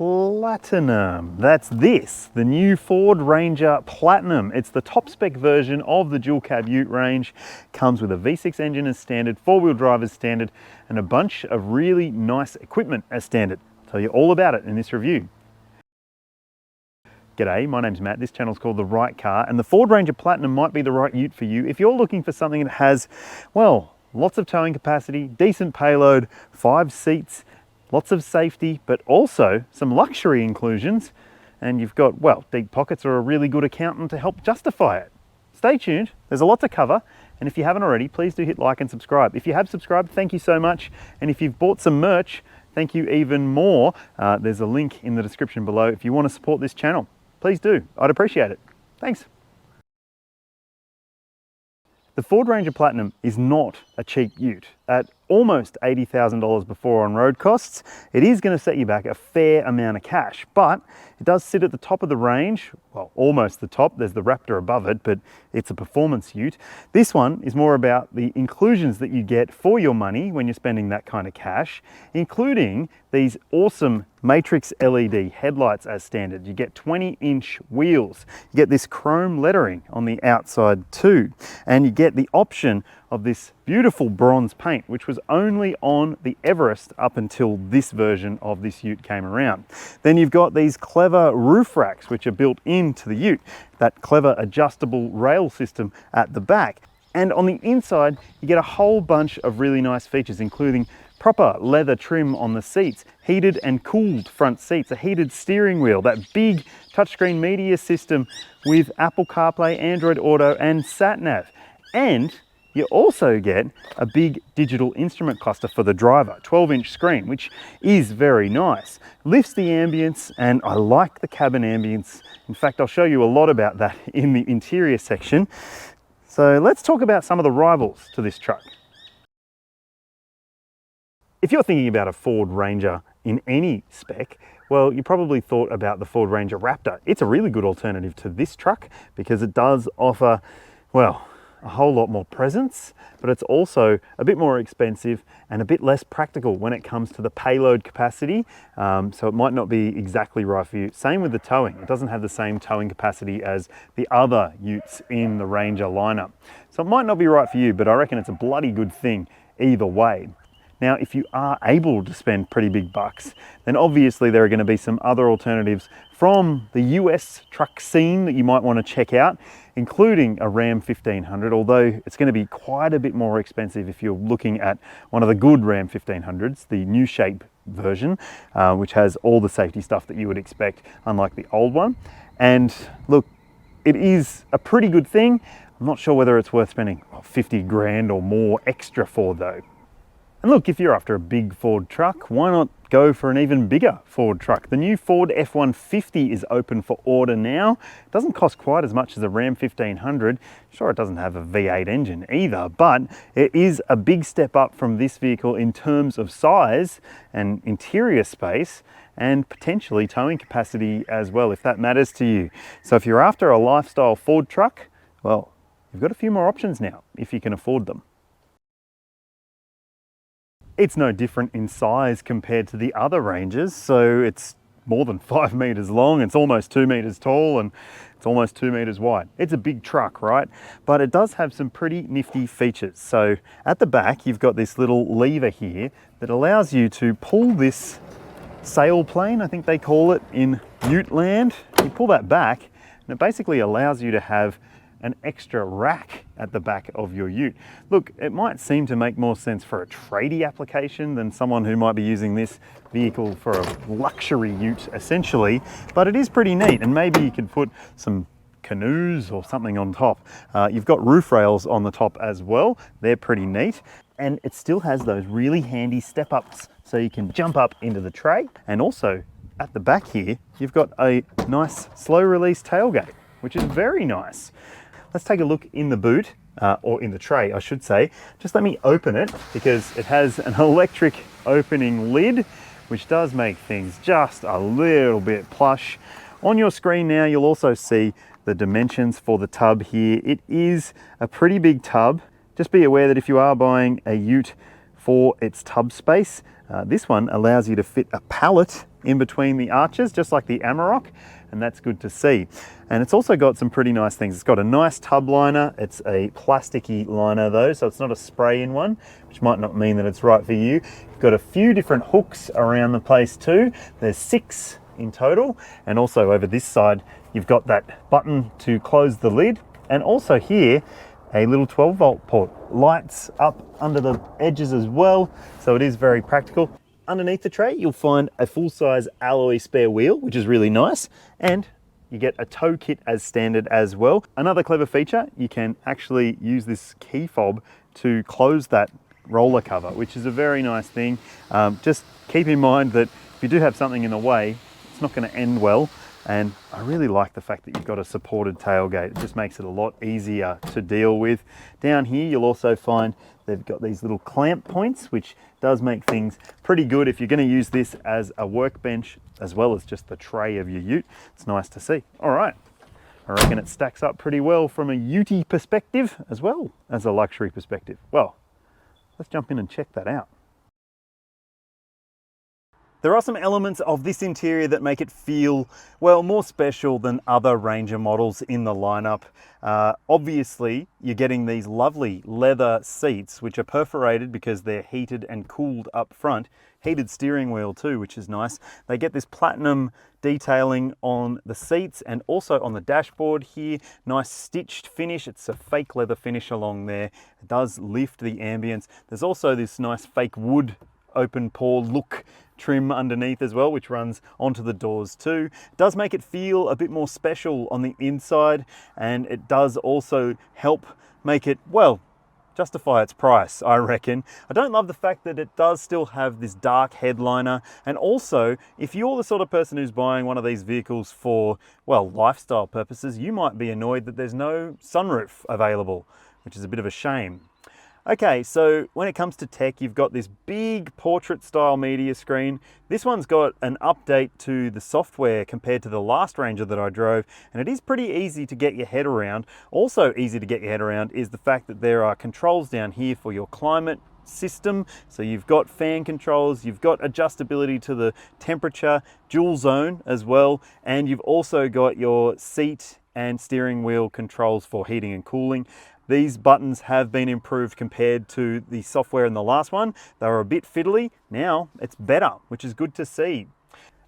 Platinum. That's this, the new Ford Ranger Platinum. It's the top spec version of the dual cab ute range. Comes with a V6 engine as standard, four-wheel drive as standard, and a bunch of really nice equipment as standard. I'll tell you all about it in this review. G'day, my name's Matt. This channel's called The Right Car, and the Ford Ranger Platinum might be the right ute for you if you're looking for something that has, well, lots of towing capacity, decent payload, 5 seats, lots of safety, but also some luxury inclusions, and you've got, well, deep pockets or a really good accountant to help justify it. Stay tuned, there's a lot to cover, and if you haven't already, please do hit like and subscribe. If you have subscribed, thank you so much, and if you've bought some merch, thank you even more. There's a link in the description below if you want to support this channel. Please do, I'd appreciate it. Thanks. The Ford Ranger Platinum is not a cheap ute. At almost $80,000 before on-road costs, it is going to set you back a fair amount of cash, but it does sit at the top of the range, well, almost the top. There's the Raptor above it, but it's a performance ute. This one is more about the inclusions that you get for your money when you're spending that kind of cash, including these awesome Matrix LED headlights as standard. You get 20-inch wheels. You get this chrome lettering on the outside too, and you get the option of this beautiful bronze paint, which was only on the Everest up until this version of this ute came around. Then you've got these clever roof racks, which are built into the ute, that clever adjustable rail system at the back. And on the inside, you get a whole bunch of really nice features, including proper leather trim on the seats, heated and cooled front seats, a heated steering wheel, that big touchscreen media system with Apple CarPlay, Android Auto, and SatNav. And you also get a big digital instrument cluster for the driver, 12-inch screen, which is very nice. Lifts the ambience, and I like the cabin ambience. In fact, I'll show you a lot about that in the interior section. So let's talk about some of the rivals to this truck. If you're thinking about a Ford Ranger in any spec, well, you probably thought about the Ford Ranger Raptor. It's a really good alternative to this truck because it does offer, well, a whole lot more presence, but it's also a bit more expensive and a bit less practical when it comes to the payload capacity. So it might not be exactly right for you. Same with the towing. It doesn't have the same towing capacity as the other utes in the Ranger lineup. So it might not be right for you, but I reckon it's a bloody good thing either way. Now, if you are able to spend pretty big bucks, then obviously there are going to be some other alternatives from the US truck scene that you might want to check out, including a Ram 1500, although it's going to be quite a bit more expensive if you're looking at one of the good Ram 1500s, the new shape version, which has all the safety stuff that you would expect, unlike the old one. And look, it is a pretty good thing. I'm not sure whether it's worth spending 50 grand or more extra for though. And look, if you're after a big Ford truck, why not go for an even bigger Ford truck? The new Ford F-150 is open for order now. It doesn't cost quite as much as a Ram 1500. Sure, it doesn't have a V8 engine either, but it is a big step up from this vehicle in terms of size and interior space, and potentially towing capacity as well, if that matters to you. So if you're after a lifestyle Ford truck, well, you've got a few more options now, if you can afford them. It's no different in size compared to the other Rangers, so it's more than 5 meters long, it's almost 2 meters tall, and it's almost 2 meters wide. It's a big truck, right? But it does have some pretty nifty features. So at the back, you've got this little lever here that allows you to pull this sail plane, I think they call it in ute land. You pull that back, and it basically allows you to have an extra rack at the back of your ute. Look, it might seem to make more sense for a tradie application than someone who might be using this vehicle for a luxury ute essentially, but it is pretty neat, and maybe you could put some canoes or something on top. You've got roof rails on the top as well. They're pretty neat, and it still has those really handy step ups so you can jump up into the tray. And also at the back here, you've got a nice slow release tailgate, which is very nice. Let's take a look in the boot, or in the tray, I should say. Just let me open it because it has an electric opening lid, which does make things just a little bit plush. On your screen now, you'll also see the dimensions for the tub here. It is a pretty big tub. Just be aware that if you are buying a ute for its tub space, this one allows you to fit a pallet in between the arches, just like the Amarok, and that's good to see. And it's also got some pretty nice things. It's got a nice tub liner. It's a plasticky liner though, so it's not a spray-in one, which might not mean that it's right for you. You've got a few different hooks around the place too. There's 6 in total, and also over this side you've got that button to close the lid, and also here a little 12-volt port. Lights up under the edges as well, so it is very practical. Underneath the tray you'll find a full-size alloy spare wheel, which is really nice, and you get a tow kit as standard as well. Another clever feature, you can actually use this key fob to close that roller cover, which is a very nice thing. Just keep in mind that if you do have something in the way, it's not going to end well. And I really like the fact that you've got a supported tailgate. It just makes it a lot easier to deal with. Down here you'll also find they've got these little clamp points, which does make things pretty good if you're going to use this as a workbench as well as just the tray of your ute. It's nice to see. All right, I reckon it stacks up pretty well from a ute perspective as well as a luxury perspective. Well, let's jump in and check that out. There are some elements of this interior that make it feel, well, more special than other Ranger models in the lineup. Obviously, you're getting these lovely leather seats, which are perforated because they're heated and cooled up front. Heated steering wheel too, which is nice. They get this platinum detailing on the seats and also on the dashboard here. Nice stitched finish. It's a fake leather finish along there. It does lift the ambience. There's also this nice fake wood open pore look trim underneath as well, which runs onto the doors too. It does make it feel a bit more special on the inside, and it does also help make it, well, justify its price, I reckon. I don't love the fact that it does still have this dark headliner, and also if you're the sort of person who's buying one of these vehicles for, well, lifestyle purposes, you might be annoyed that there's no sunroof available, which is a bit of a shame. Okay, so when it comes to tech, you've got this big portrait style media screen. This one's got an update to the software compared to the last Ranger that I drove, and it is pretty easy to get your head around. Also easy to get your head around is the fact that there are controls down here for your climate system. So you've got fan controls, you've got adjustability to the temperature, dual zone as well, and you've also got your seat and steering wheel controls for heating and cooling. These buttons have been improved compared to the software in the last one. They were a bit fiddly. Now it's better, which is good to see.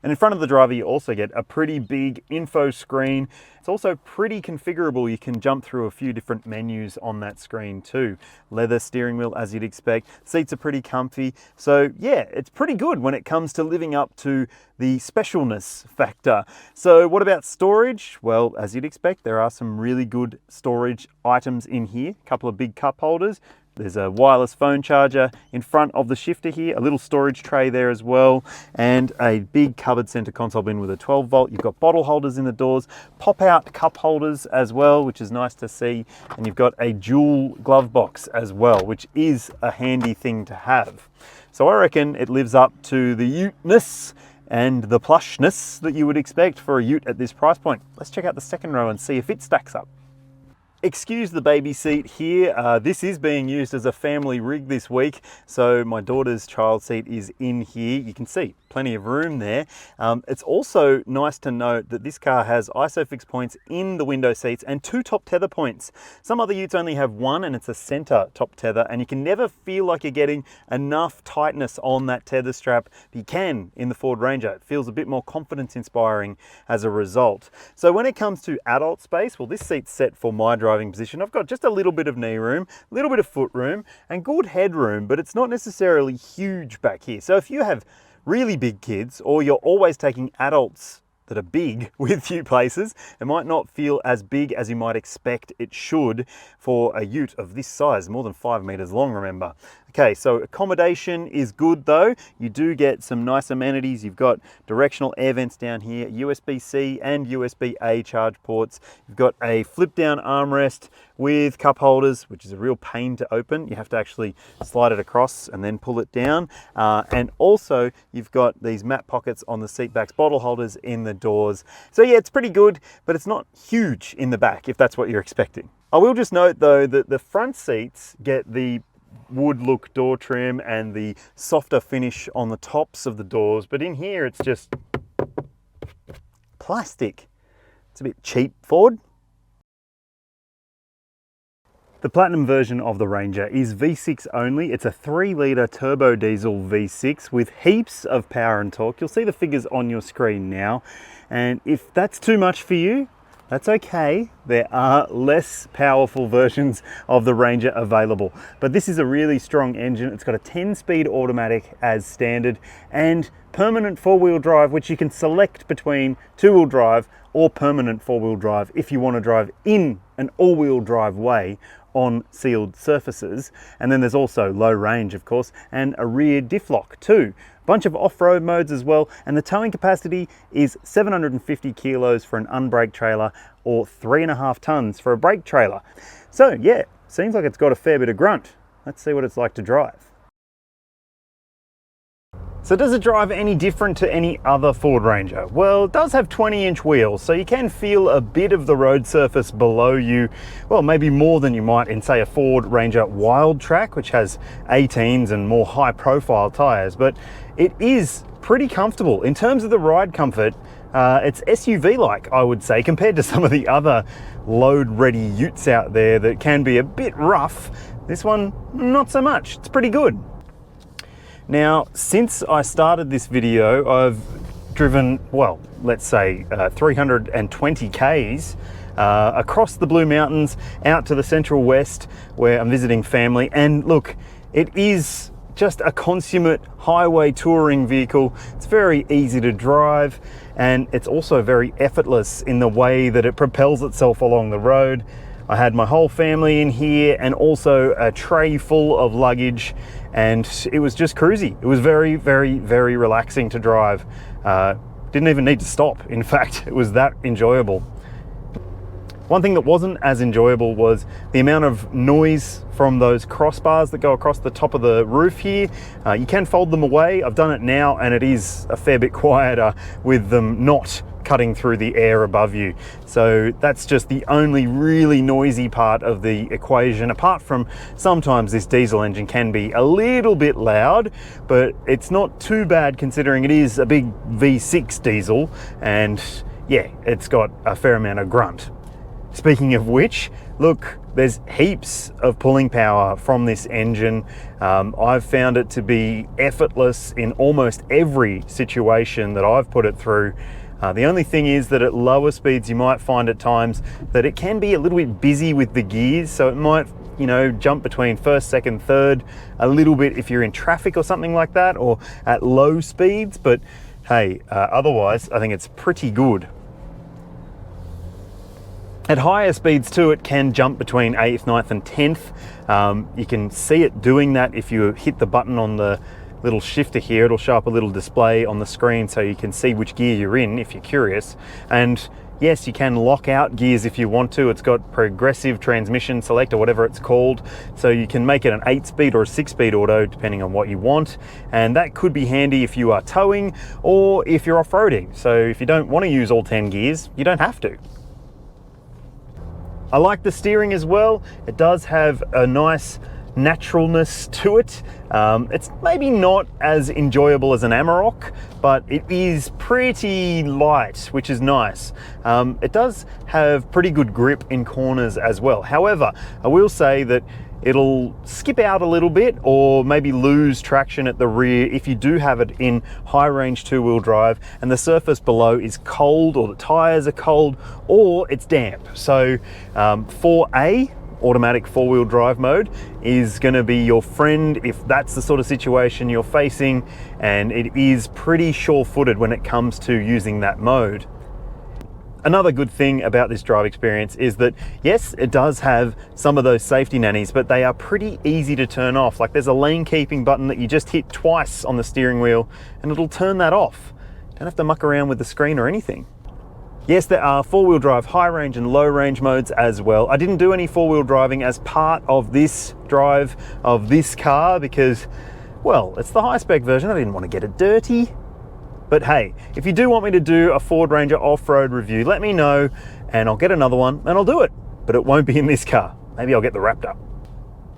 And in front of the driver, you also get a pretty big info screen. It's also pretty configurable. You can jump through a few different menus on that screen too. Leather steering wheel, as you'd expect. Seats are pretty comfy. So yeah, it's pretty good when it comes to living up to the specialness factor. So what about storage? Well, as you'd expect, there are some really good storage items in here. A couple of big cup holders. There's a wireless phone charger in front of the shifter here, a little storage tray there as well, and a big cupboard center console bin with a 12-volt. You've got bottle holders in the doors, pop-out cup holders as well, which is nice to see, and you've got a dual glove box as well, which is a handy thing to have. So I reckon it lives up to the ute-ness and the plushness that you would expect for a ute at this price point. Let's check out the second row and see if it stacks up. Excuse the baby seat here. This is being used as a family rig this week, so my daughter's child seat is in here. You can see plenty of room there. It's also nice to note that this car has ISOFIX points in the window seats and 2 top tether points. Some other utes only have 1, and it's a center top tether, and you can never feel like you're getting enough tightness on that tether strap. But you can in the Ford Ranger. It feels a bit more confidence inspiring as a result. So when it comes to adult space, well, this seat's set for my driving position. I've got just a little bit of knee room, a little bit of foot room, and good headroom, but it's not necessarily huge back here. So if you have really big kids, or you're always taking adults that are big with you places, it might not feel as big as you might expect it should for a ute of this size, more than 5 meters long, remember. Okay, so accommodation is good though. You do get some nice amenities. You've got directional air vents down here, USB-C and USB-A charge ports. You've got a flip down armrest with cup holders, which is a real pain to open. You have to actually slide it across and then pull it down. And also you've got these map pockets on the seat backs, bottle holders in the doors. So yeah, it's pretty good, but it's not huge in the back if that's what you're expecting. I will just note though that the front seats get the wood look door trim and the softer finish on the tops of the doors, but in here it's just plastic. It's a bit cheap, Ford. The Platinum version of the Ranger is V6 only. It's a 3-litre turbo diesel V6 with heaps of power and torque. You'll see the figures on your screen now. And if that's too much for you, that's okay. There are less powerful versions of the Ranger available. But this is a really strong engine. It's got a 10-speed automatic as standard and permanent 4-wheel drive, which you can select between 2-wheel drive or permanent 4-wheel drive if you want to drive in an all-wheel drive way on sealed surfaces. And then there's also low range, of course, and a rear diff lock too. A bunch of off-road modes as well, and the towing capacity is 750 kilos for an unbraked trailer or 3.5 tons for a brake trailer. So yeah, seems like it's got a fair bit of grunt. Let's see what it's like to drive. So does it drive any different to any other Ford Ranger? Well, it does have 20-inch wheels, so you can feel a bit of the road surface below you. Well, maybe more than you might in, say, a Ford Ranger Wild Track, which has 18s and more high-profile tires, but it is pretty comfortable. In terms of the ride comfort, it's SUV-like, I would say, compared to some of the other load-ready utes out there that can be a bit rough. This one, not so much. It's pretty good. Now, since I started this video, I've driven, well, let's say 320 Ks across the Blue Mountains out to the Central West where I'm visiting family. And look, it is just a consummate highway touring vehicle. It's very easy to drive and it's also very effortless in the way that it propels itself along the road. I had my whole family in here and also a tray full of luggage, and it was just cruisy. It was very, very, very relaxing to drive. Didn't even need to stop. In fact, it was that enjoyable. One thing that wasn't as enjoyable was the amount of noise from those crossbars that go across the top of the roof here. You can fold them away. I've done it now and it is a fair bit quieter with them not cutting through the air above you. So that's just the only really noisy part of the equation, apart from sometimes this diesel engine can be a little bit loud, but it's not too bad considering it is a big V6 diesel and yeah, it's got a fair amount of grunt. Speaking of which, look, there's heaps of pulling power from this engine. I've found it to be effortless in almost every situation that I've put it through. The only thing is that at lower speeds you might find at times that it can be a little bit busy with the gears, so it might, you know, jump between first, second, third a little bit if you're in traffic or something like that, or at low speeds, but hey, otherwise I think it's pretty good. At higher speeds too, it can jump between 8th, 9th and 10th. You can see it doing that if you hit the button on the little shifter here. It'll show up a little display on the screen so you can see which gear you're in if you're curious. And yes, you can lock out gears if you want to. It's got progressive transmission select or whatever it's called. So you can make it an 8-speed or a 6-speed auto depending on what you want. And that could be handy if you are towing or if you're off-roading. So if you don't want to use all 10 gears, you don't have to. I like the steering as well. It does have a nice naturalness to it. It's maybe not as enjoyable as an Amarok, but it is pretty light, which is nice. It does have pretty good grip in corners as well. However, I will say that it'll skip out a little bit or maybe lose traction at the rear if you do have it in high range 2-wheel drive and the surface below is cold or the tires are cold or it's damp. So 4A, automatic 4-wheel drive mode, is going to be your friend if that's the sort of situation you're facing, and it is pretty sure-footed when it comes to using that mode. Another good thing about this drive experience is that, yes, it does have some of those safety nannies, but they are pretty easy to turn off. Like there's a lane keeping button that you just hit twice on the steering wheel and it'll turn that off. Don't have to muck around with the screen or anything. Yes, there are 4-wheel drive high range and low range modes as well. I didn't do any 4-wheel driving as part of this drive of this car because, well, it's the high spec version. I didn't want to get it dirty. But hey, if you do want me to do a Ford Ranger off-road review, let me know and I'll get another one and I'll do it. But it won't be in this car. Maybe I'll get the Raptor.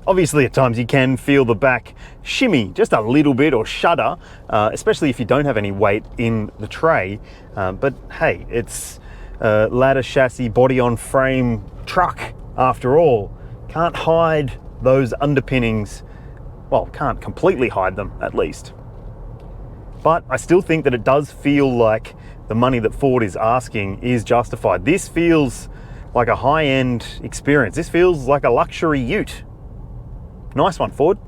Obviously, at times you can feel the back shimmy just a little bit or shudder, especially if you don't have any weight in the tray. But hey, it's a ladder chassis, body on frame truck after all. Can't hide those underpinnings. Well, can't completely hide them at least. But I still think that it does feel like the money that Ford is asking is justified. This feels like a high-end experience. This feels like a luxury ute. Nice one, Ford.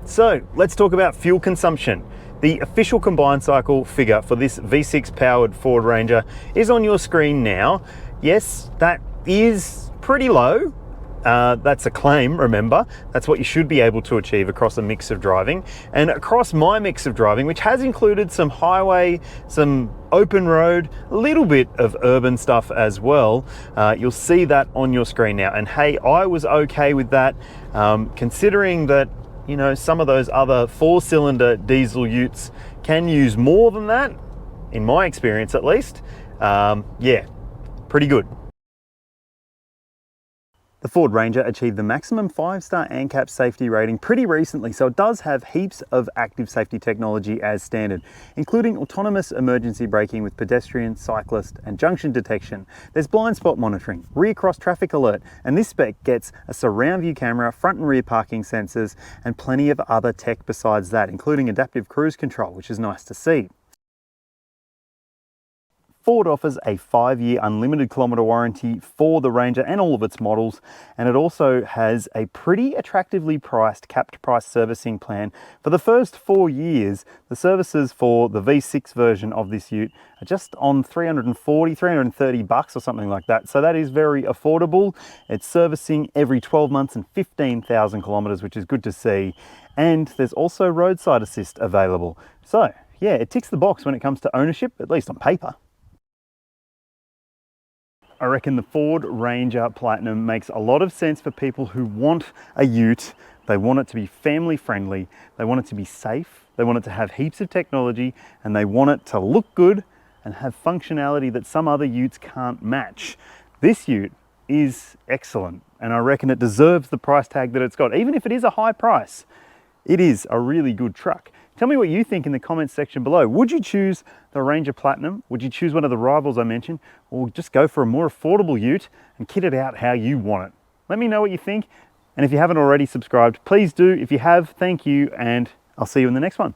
So let's talk about fuel consumption. The official combined cycle figure for this V6 powered Ford Ranger is on your screen now. Yes, that is pretty low. That's a claim, remember. That's what you should be able to achieve across a mix of driving. And across my mix of driving, which has included some highway, some open road, a little bit of urban stuff as well, you'll see that on your screen now. And hey, I was okay with that, considering that, you know, some of those other 4-cylinder diesel utes can use more than that, in my experience at least. Yeah, pretty good. The Ford Ranger achieved the maximum 5-star ANCAP safety rating pretty recently, so it does have heaps of active safety technology as standard, including autonomous emergency braking with pedestrian, cyclist and junction detection. There's blind spot monitoring, rear cross traffic alert, and this spec gets a surround view camera, front and rear parking sensors, and plenty of other tech besides that, including adaptive cruise control, which is nice to see. Ford offers a 5-year unlimited kilometre warranty for the Ranger and all of its models, and it also has a pretty attractively priced capped price servicing plan. For the first 4 years, the services for the V6 version of this ute are just on $330 or something like that. So that is very affordable. It's servicing every 12 months and 15,000 kilometres, which is good to see. And there's also roadside assist available. So yeah, it ticks the box when it comes to ownership, at least on paper. I reckon the Ford Ranger Platinum makes a lot of sense for people who want a ute. They want it to be family friendly, they want it to be safe, they want it to have heaps of technology, and they want it to look good and have functionality that some other utes can't match. This ute is excellent, and I reckon it deserves the price tag that it's got. Even if it is a high price, it is a really good truck. Tell me what you think in the comments section below. Would you choose the Ranger Platinum? Would you choose one of the rivals I mentioned? Or just go for a more affordable ute and kit it out how you want it? Let me know what you think. And if you haven't already subscribed, please do. If you have, thank you, and I'll see you in the next one.